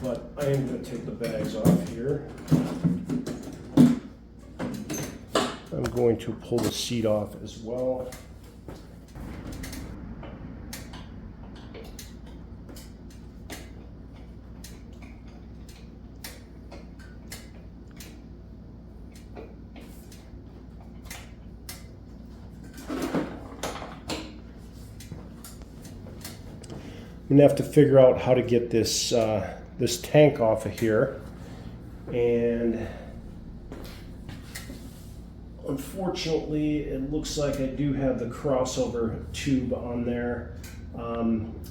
but I am going to take the bags off here. I'm going to pull the seat off as well. I'm gonna have to figure out how to get this this tank off of here, and unfortunately it looks like I do have the crossover tube on there,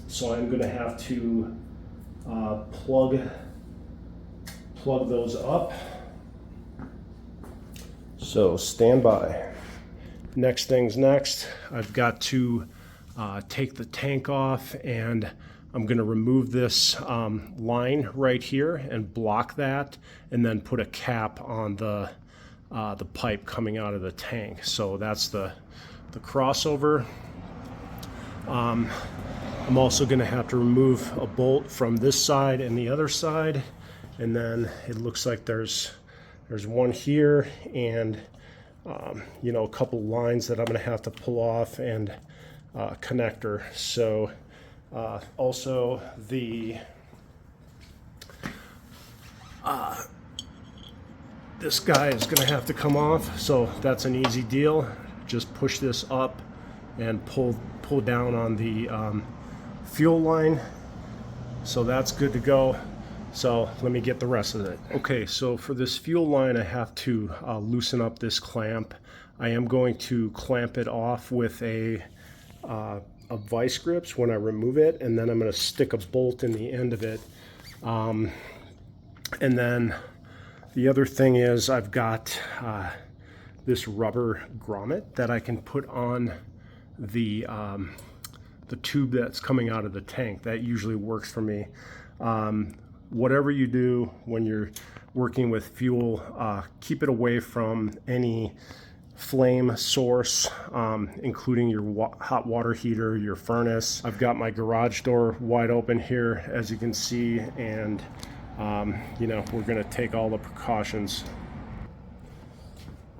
so I'm gonna have to plug those up. So stand by. Next thing's next. I've got to take the tank off, and I'm going to remove this line right here and block that, and then put a cap on the pipe coming out of the tank. So that's the crossover. I'm also going to have to remove a bolt from this side and the other side, and then it looks like there's one here, and you know, a couple lines that I'm going to have to pull off, and connector. So also the this guy is going to have to come off, so that's an easy deal. Just push this up and pull down on the fuel line, so that's good to go. So let me get the rest of it. Okay, so for this fuel line I have to loosen up this clamp. I am going to clamp it off with a vice grips when I remove it, and then I'm going to stick a bolt in the end of it. And then the other thing is I've got this rubber grommet that I can put on the tube that's coming out of the tank. That usually works for me. Whatever you do when you're working with fuel, keep it away from any flame source, including your hot water heater, your furnace. I've got my garage door wide open here, as you can see, and you know, we're going to take all the precautions.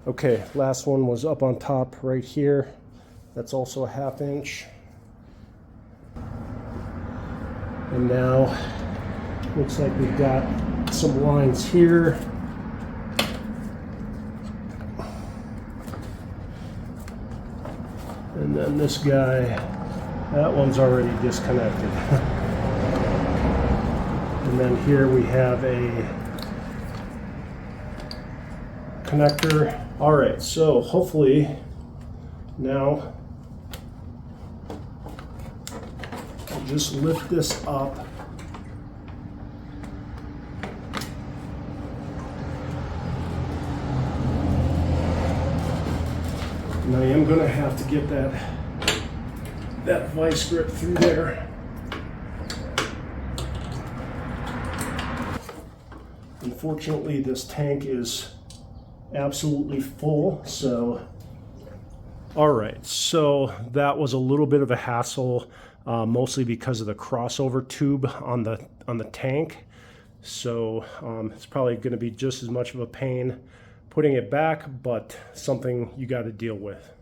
Okay, last one was up on top right here. That's also a 1/2 inch. And now looks like we've got some lines here. And then this guy, that one's already disconnected. And then here we have a connector. All right, so hopefully now I'll just lift this up. And I am going to have to get that vice grip through there. Unfortunately, this tank is absolutely full, so. All right, so that was a little bit of a hassle, mostly because of the crossover tube on the tank. So it's probably going to be just as much of a pain putting it back, but something you got to deal with.